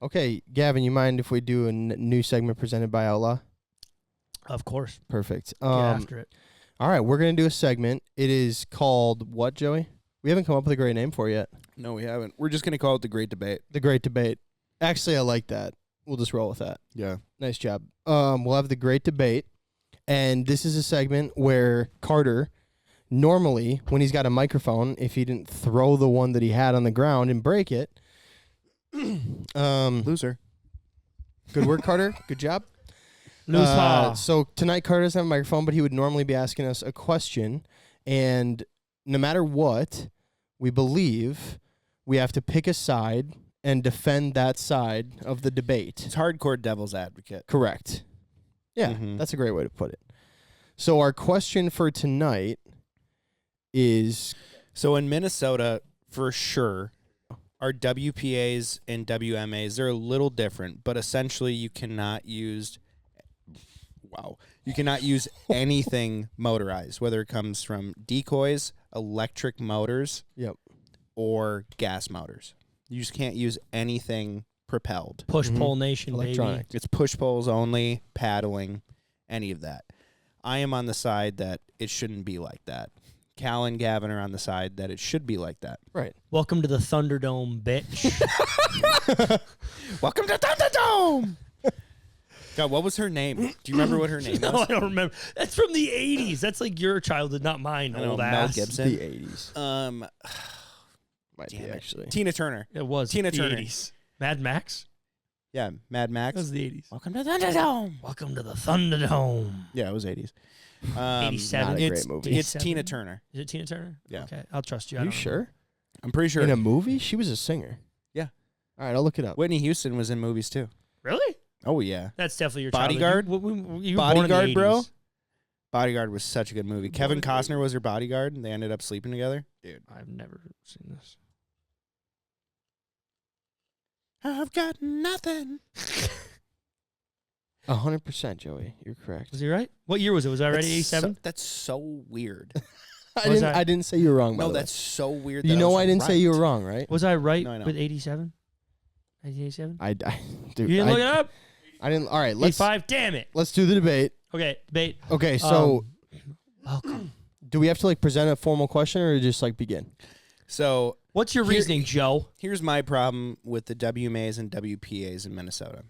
Okay, Gavin, you mind if we do a new segment presented by Outlaw? Of course. Perfect. Get after it. All right, we're going to do a segment. It is called what, Joey? We haven't come up with a great name for it yet. No, we haven't. We're just going to call it The Great Debate. The Great Debate. Actually, I like that. We'll just roll with that. Yeah. Nice job. We'll have The Great Debate, and this is a segment where Carter, normally, when he's got a microphone, if he didn't throw the one that he had on the ground and break it, Loser. good work, Carter. Good job. So tonight, Carter doesn't have a microphone, but he would normally be asking us a question, and no matter what, we believe we have to pick a side and defend that side of the debate. It's hardcore devil's advocate. Correct. Yeah, that's a great way to put it. So our question for tonight is... So in Minnesota, for sure, our WPAs and WMAs, they're a little different, but essentially you cannot use... Wow. You cannot use anything motorized, whether it comes from decoys, electric motors, or gas motors. You just can't use anything propelled. Push-pull nation, electronic. baby. It's push-pulls only, paddling, any of that. I am on the side that it shouldn't be like that. Cal and Gavin are on the side that it should be like that. Right. Welcome to the Thunderdome, bitch. Welcome to Thunderdome! God, what was her name? Do you remember what her name No, was? I don't remember. That's from the 80s. That's like your childhood, not mine, I know, old Mel ass. Gibson. The 80s. Might Damn be, it. actually. Tina Turner. It was Tina the Turner. 80s. Mad Max? Yeah, Mad Max. That was the 80s. Welcome to Thunderdome. Welcome to the Thunderdome. Yeah, it was 80s. 87. Not a It's, great movie. it's 87? Tina Turner. Is it Tina Turner? Yeah. Okay, I'll trust you. Are you sure? I'm pretty sure. In a movie? She was a singer. Yeah. All right, I'll look it up. Whitney Houston was in movies too. Really? Oh, yeah. That's definitely your Bodyguard? childhood. You were born in the Bodyguard, bro? 80s. Bodyguard was such a good movie. Kevin Costner was her bodyguard, and they ended up sleeping together. Dude. I've never seen this. I've got nothing. 100%, Joey. You're correct. Was he right? What year was it? Was I already 87? That's so weird. I didn't say you were wrong, by No, the way. that's so weird. You that know I I didn't say you were right. wrong, right? Was I right No, I know. with 87? 1987? Dude, You didn't look it up? I didn't. All right, let's 85? Damn it. let's do the debate. Okay, debate. Okay, so Welcome. do we have to like present a formal question or just like begin? So What's your reasoning, Joe? here's my problem with the WMAs and WPAs in Minnesota.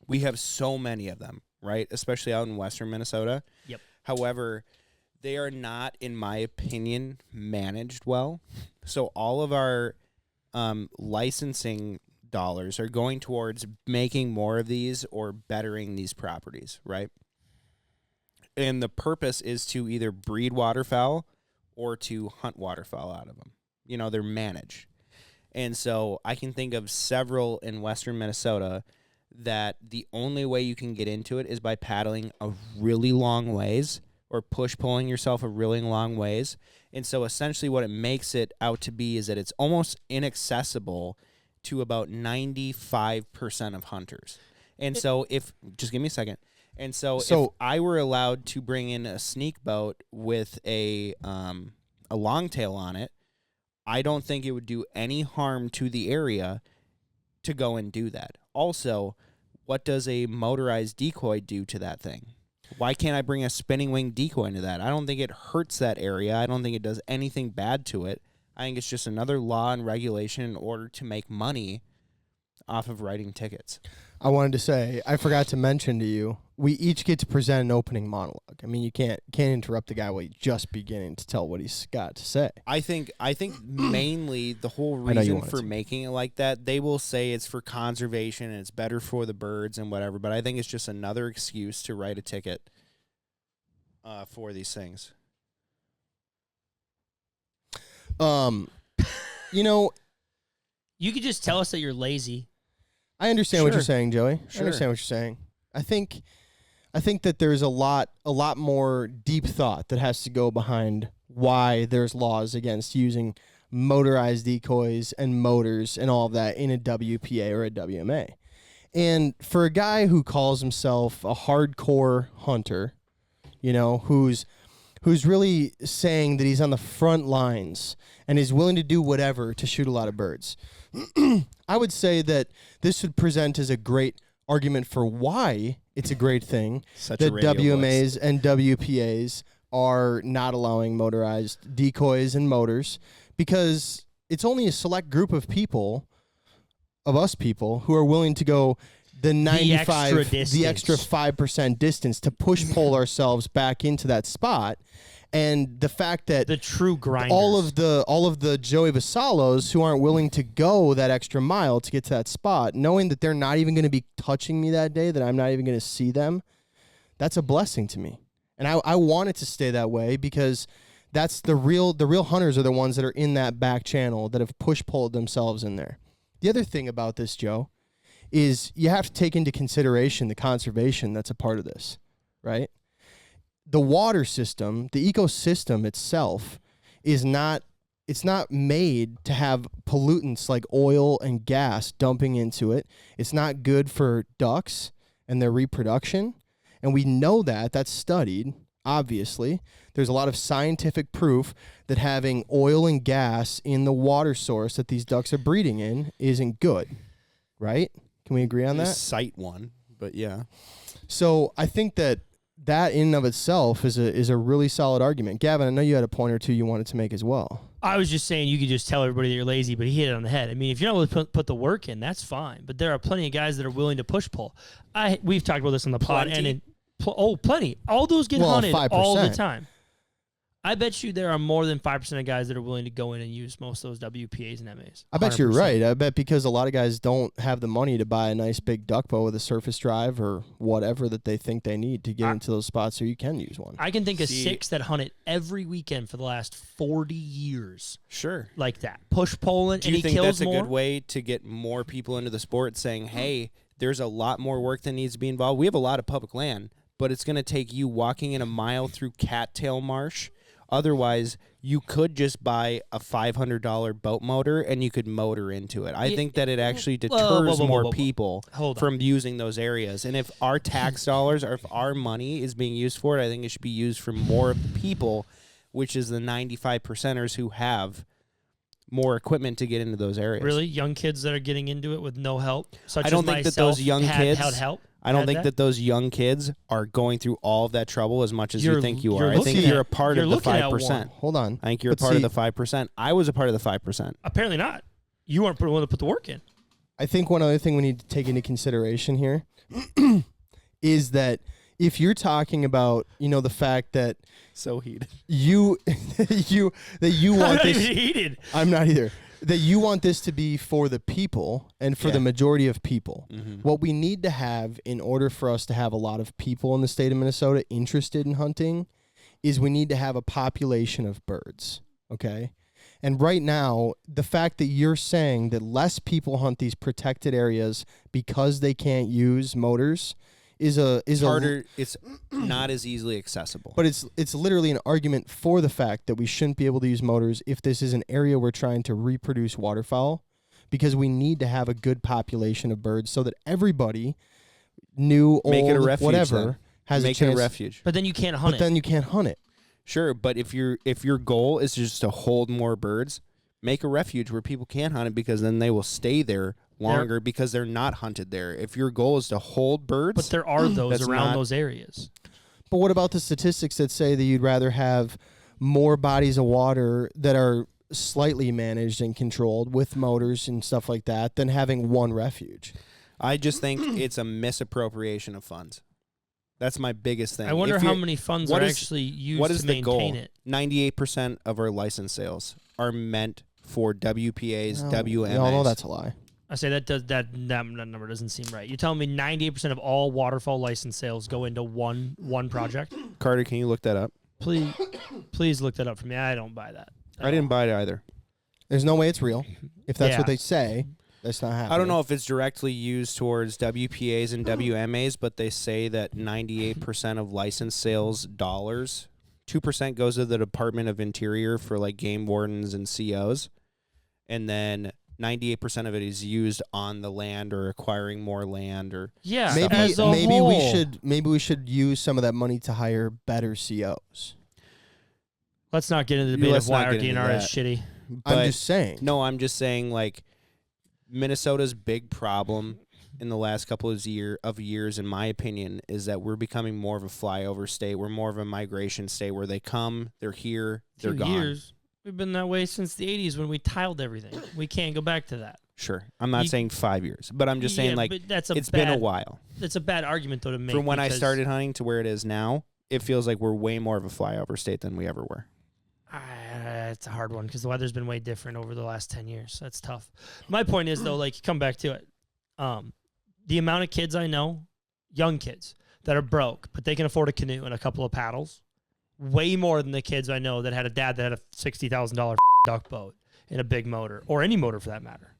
We have so many of them, right? Especially out in western Minnesota. Yep. However, they are not, in my opinion, managed well. So all of our licensing dollars are going towards making more of these or bettering these properties, right? And the purpose is to either breed waterfowl or to hunt waterfowl out of them. You know, they're managed. And so I can think of several in western Minnesota that the only way you can get into it is by paddling a really long ways or push-pulling yourself a really long ways. And so essentially what it makes it out to be is that it's almost inaccessible to about 95% of hunters. And so just give me a second. And so if I were allowed to bring in a sneak boat with a longtail on it, I don't think it would do any harm to the area to go and do that. Also, what does a motorized decoy do to that thing? Why can't I bring a spinning wing decoy into that? I don't think it hurts that area. I don't think it does anything bad to it. I think it's just another law and regulation in order to make money off of writing tickets. I wanted to say, I forgot to mention to you, we each get to present an opening monologue. I mean, you can't interrupt the guy while he's just beginning to tell what he's got to say. I think mainly the whole I know you reason wanted for to. making it like that, they will say it's for conservation and it's better for the birds and whatever, but I think it's just another excuse to write a ticket for these things. You know, You could just tell us that you're lazy. I understand what you're Sure. saying, Joey. Sure. I understand what you're saying. I think that there's a lot more deep thought that has to go behind why there's laws against using motorized decoys and motors and all of that in a WPA or a WMA. And for a guy who calls himself a hardcore hunter, you know, who's really saying that he's on the front lines and is willing to do whatever to shoot a lot of birds. I would say that this would present as a great argument for why it's a great thing that WMAs and WPAs are not allowing motorized decoys and motors, because it's only a select group of people, of us people, who are willing to go the 95, the extra 5% distance to push pull ourselves back into that spot. And the fact that the true grinders, all of the Joey Vasallos who aren't willing to go that extra mile to get to that spot, knowing that they're not even going to be touching me that day, that I'm not even going to see them, that's a blessing to me. And I want it to stay that way, because that's the real hunters are the ones that are in that back channel that have pulled themselves in there. The other thing about this, Joe, is you have to take into consideration the conservation that's a part of this, right? The water system, the ecosystem itself it's not made to have pollutants like oil and gas dumping into it. It's not good for ducks and their reproduction. And we know that. That's studied, obviously. There's a lot of scientific proof that having oil and gas in the water source that these ducks are breeding in isn't good, right? Can we agree on that? Cite one, but yeah. So I think that in and of itself is a really solid argument. Gavin, I know you had a point or two you wanted to make as well. I was just saying you could just tell everybody that you're lazy, but he hit it on the head. I mean, if you're not willing to put the work in, that's fine. But there are plenty of guys that are willing to push pull. We've talked about this on the pod. And plenty. All those get hunted 5%. all the time. I bet you there are more than 5% of guys that are willing to go in and use most of those WPAs and MAs. I bet 100%. You're right. I bet because a lot of guys don't have the money to buy a nice big duck bow with a surface drive or whatever that they think they need to get into those spots so you can use one. I can think of 6 that hunt it every weekend for the last 40 years. Sure. Like that. Push pulling, and he kills more. Do you think that's a good way to get more people into the sport, saying, hey, there's a lot more work that needs to be involved? We have a lot of public land, but it's going to take you walking in a mile through cattail marsh. Otherwise, you could just buy a $500 boat motor and you could motor into it. I think that it actually deters more people from using those areas. And if our tax dollars or if our money is being used for it, I think it should be used for more of the people, which is the 95%ers who have more equipment to get into those areas. Really? Young kids that are getting into it with no help? I don't think that those young kids had help. I don't think that those young kids are going through all of that trouble as much as you think you are. I think you're a part of the 5%. Hold on. I think you're a part of the 5%. I was a part of the 5%. Apparently not. You weren't willing to put the work in. I think one other thing we need to take into consideration here is that if you're talking about, the fact that so heated, you want this. I'm not heated. I'm not either. That you want this to be for the people and for the majority of people. Mm-hmm. What we need to have in order for us to have a lot of people in the state of Minnesota interested in hunting is we need to have a population of birds, okay? And right now, the fact that you're saying that less people hunt these protected areas because they can't use motors is harder. It's not as easily accessible. But it's literally an argument for the fact that we shouldn't be able to use motors if this is an area we're trying to reproduce waterfowl, because we need to have a good population of birds so that everybody, new, make old, it a refuge, whatever, then. has make a chance. It a refuge. But then you can't hunt it. But then you can't hunt it. Sure, but if your goal is just to hold more birds, make a refuge where people can hunt it, because then they will stay there longer because they're not hunted there. If your goal is to hold birds, but there are those around those areas. But what about the statistics that say that you'd rather have more bodies of water that are slightly managed and controlled with motors and stuff like that than having one refuge? I just think it's a misappropriation of funds. That's my biggest thing. I wonder how many funds are actually used to maintain it. 98% of our license sales are meant for WPAs, WMAs. No, that's a lie. I say that number doesn't seem right. You're telling me 98% of all waterfowl license sales go into one project? Carter, can you look that up? Please look that up for me. I don't buy that. I didn't buy it either. There's no way it's real. If that's what they say, that's not happening. I don't know if it's directly used towards WPAs and WMAs, but they say that 98% of license sales dollars, 2% goes to the Department of Interior for like game wardens and COs, and then 98% of it is used on the land or acquiring more land or maybe we should use some of that money to hire better COs. Let's not get into the debate of why our DNR is shitty. I'm just saying. No, I'm just saying, like, Minnesota's big problem in the last couple of years, in my opinion, is that we're becoming more of a flyover state. We're more of a migration state where they come, they're here, they're gone. Years. We've been that way since the 80s when we tiled everything. We can't go back to that. Sure. I'm not saying 5 years, but I'm just saying, like, it's been a while. That's a bad argument, though, to make. From when I started hunting to where it is now, it feels like we're way more of a flyover state than we ever were. It's a hard one because the weather's been way different over the last 10 years. That's tough. My point is, though, like, come back to it. The amount of kids I know, young kids, that are broke, but they can afford a canoe and a couple of paddles, way more than the kids I know that had a dad that had a $60,000 duck boat and a big motor, or any motor for that matter.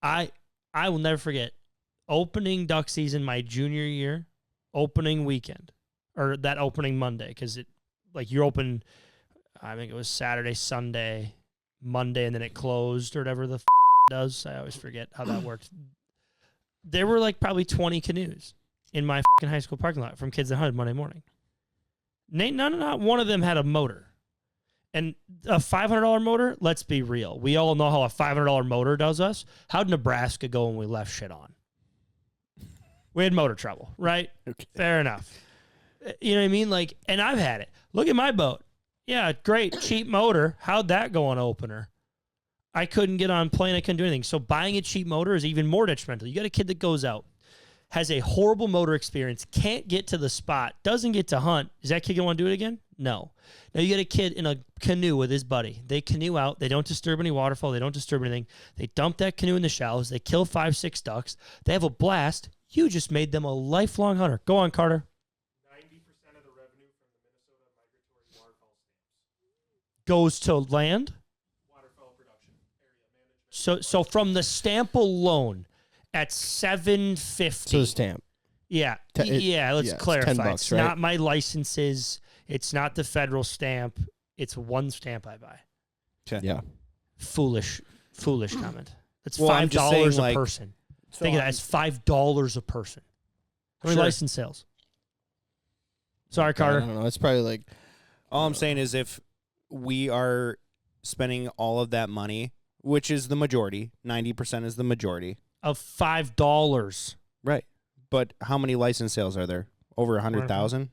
I will never forget opening duck season my junior year, opening weekend, or that opening Monday, because you open, I think it was Saturday, Sunday, Monday, and then it closed or whatever the does. I always forget how that works. There were like probably 20 canoes in my high school parking lot from kids that hunted Monday morning. Not one of them had a motor. And a $500 motor, let's be real. We all know how a $500 motor does us. How'd Nebraska go when we left shit on? We had motor trouble, right? Okay. Fair enough. You know what I mean? Like, and I've had it. Look at my boat. Yeah, great, cheap motor. How'd that go on opener? I couldn't get on plane. I couldn't do anything. So buying a cheap motor is even more detrimental. You got a kid that goes out, has a horrible motor experience, can't get to the spot, doesn't get to hunt. Is that kid going to want to do it again? No. Now you get a kid in a canoe with his buddy. They canoe out. They don't disturb any waterfall. They don't disturb anything. They dump that canoe in the shallows. They kill 5-6 ducks. They have a blast. You just made them a lifelong hunter. Go on, Carter. 90% of the revenue from the Minnesota migratory waterfowl stamps Goes to land. waterfowl production area management. So from the stamp alone at $750. So the stamp. Yeah. Let's clarify. $10, It's right? not my licenses. It's not the federal stamp. It's one stamp I buy. Okay. Yeah. Foolish comment. That's Well, I'm just saying, $5 a like, person. So Think of that. It's $5 a person. How many Sure. license sales? Sorry, I Carter. don't know. It's probably like all I'm saying is if we are spending all of that money, which is the majority, 90% is the majority. Of $5. Right. But how many license sales are there? Over 100,000?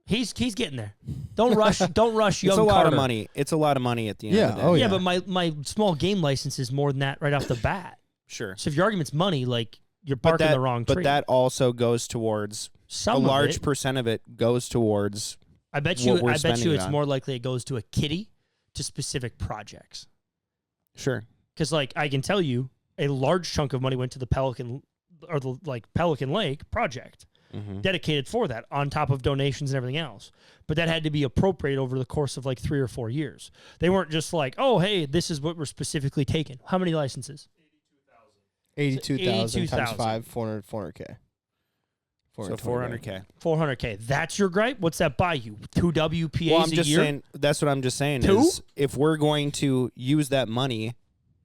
He's getting there. Don't rush. Don't rush. Young It's a lot Carter. of money. It's a lot of money at the end Yeah, of the day. oh, Yeah, yeah. but my small game license is more than that right off the bat. Sure. So if your argument's money, like you're But barking that, the wrong tree. but that also goes towards Some a of large it, percent of it goes towards I bet what you. we're I bet spending you it it's on. more likely it goes to a kitty to specific projects. sure. Because like I can tell you, a large chunk of money went to the Pelican or the Pelican Lake project. Mm-hmm. Dedicated for that on top of donations and everything else. But that had to be appropriated over the course of like 3 or 4 years. They weren't just like, oh, hey, this is what we're specifically taking. How many licenses? 82,000 times 82,000. 5, 400K. So 400K. 400K. That's your gripe? What's that buy you? 2 WPAs Well, I'm a just year? saying. That's what I'm just saying. Two? Is if we're going to use that money,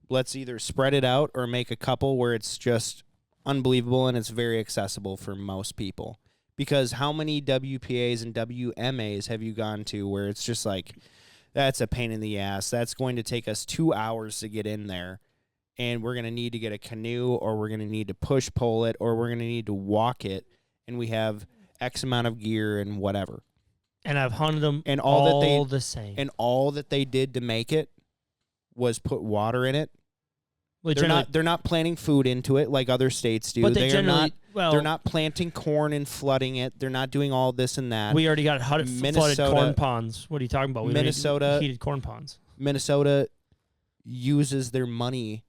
let's either spread it out or make a couple where it's just unbelievable and it's very accessible for most people. Because how many WPAs and WMAs have you gone to where it's just like, that's a pain in the ass. That's going to take us 2 hours to get in there. And we're going to need to get a canoe, or we're going to need to push pole it, or we're going to need to walk it. And we have X amount of gear and whatever. And I've hunted them And all the same. And all that they did to make it was put water in it. Well, They're not planting food into it like other states do. But they are generally, not. They're not planting corn and flooding it. They're not doing all this and that. We already got flooded Minnesota- corn ponds. What are you talking about? We already Minnesota- heated corn ponds. Minnesota uses their money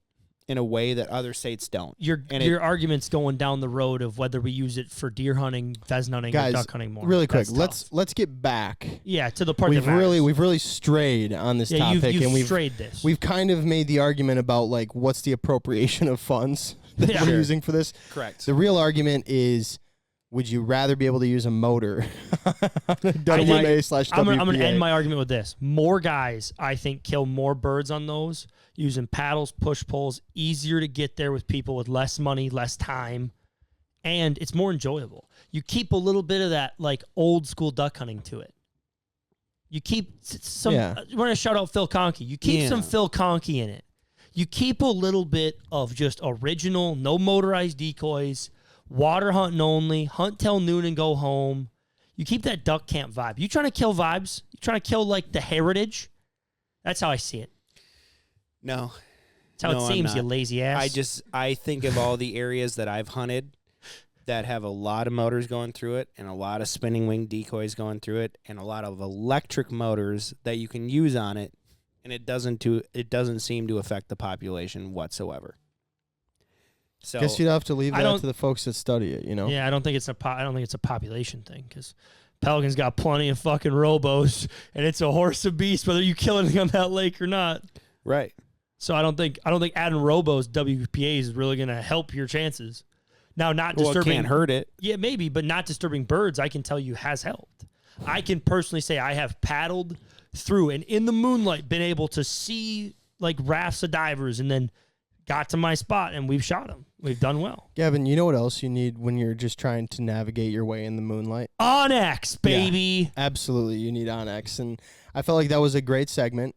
in a way that other states don't. Your argument's going down the road of whether we use it for deer hunting, pheasant hunting, Guys, or duck hunting more. really quick, That's tough. let's get back. Yeah, to the part We've that matters. really strayed on this yeah, topic, you've and strayed this. we've kind of made the argument about like what's the appropriation of funds that Yeah. we're Sure. using for this. Correct. The real argument is, would you rather be able to use a motor on a WMA/WPA? I'm going to end my argument with this. More guys, I think, kill more birds on those using paddles, push poles, easier to get there with people with less money, less time, and it's more enjoyable. You keep a little bit of that like old school duck hunting to it. You keep some. Yeah. We're going to shout out Phil Conkey. You keep Yeah. some Phil Conkey in it. You keep a little bit of just original, no motorized decoys, water hunting only, hunt till noon and go home. You keep that duck camp vibe. You trying to kill vibes? You trying to kill like the heritage? That's how I see it. No. That's how it seems, you lazy ass. I think of all the areas that I've hunted that have a lot of motors going through it and a lot of spinning wing decoys going through it and a lot of electric motors that you can use on it, and it doesn't seem to affect the population whatsoever. So guess you'd have to leave that to the folks that study it, you know? Yeah, I don't think it's a population thing, because Pelican's got plenty of fucking robos, and it's a horse of beast whether you kill anything on that lake or not. Right. So I don't think adding robos WPA is really going to help your chances. Now, not disturbing. It can't hurt it. Yeah, maybe, but not disturbing birds, I can tell you, has helped. I can personally say I have paddled through and in the moonlight been able to see like rafts of divers, and then got to my spot and we've shot them. We've done well. Gavin, you know what else you need when you're just trying to navigate your way in the moonlight? Onyx, baby. Yeah, absolutely, you need Onyx, and I felt like that was a great segment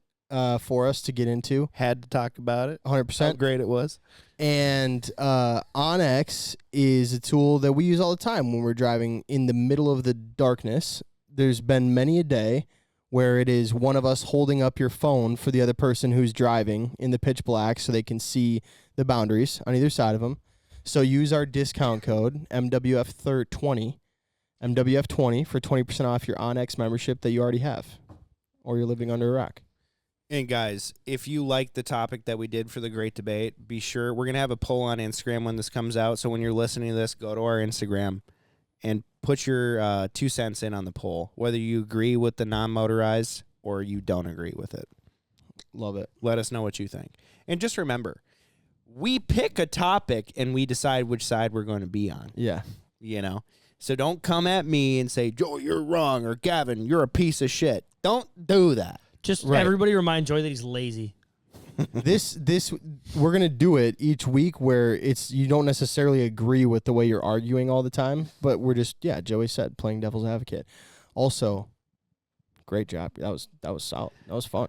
for us to get into. Had to talk about it. 100%. How great it was. And Onyx is a tool that we use all the time when we're driving in the middle of the darkness. There's been many a day where it is one of us holding up your phone for the other person who's driving in the pitch black so they can see the boundaries on either side of them. So use our discount code, MWF20, MWF20 for 20% off your Onyx membership that you already have, or you're living under a rock. And guys, if you like the topic that we did for the Great Debate, be sure, we're going to have a poll on Instagram when this comes out. So when you're listening to this, go to our Instagram and put your 2 cents in on the poll, whether you agree with the non-motorized or you don't agree with it. Love it. Let us know what you think. And just remember, we pick a topic and we decide which side we're going to be on. Yeah. You know? So don't come at me and say, Joe, you're wrong, or Gavin, you're a piece of shit. Don't do that. Just everybody remind Joy that he's lazy. This we're gonna do it each week where it's you don't necessarily agree with the way you're arguing all the time, but we're just Joey said, playing devil's advocate. Also, great job. That was solid. That was fun.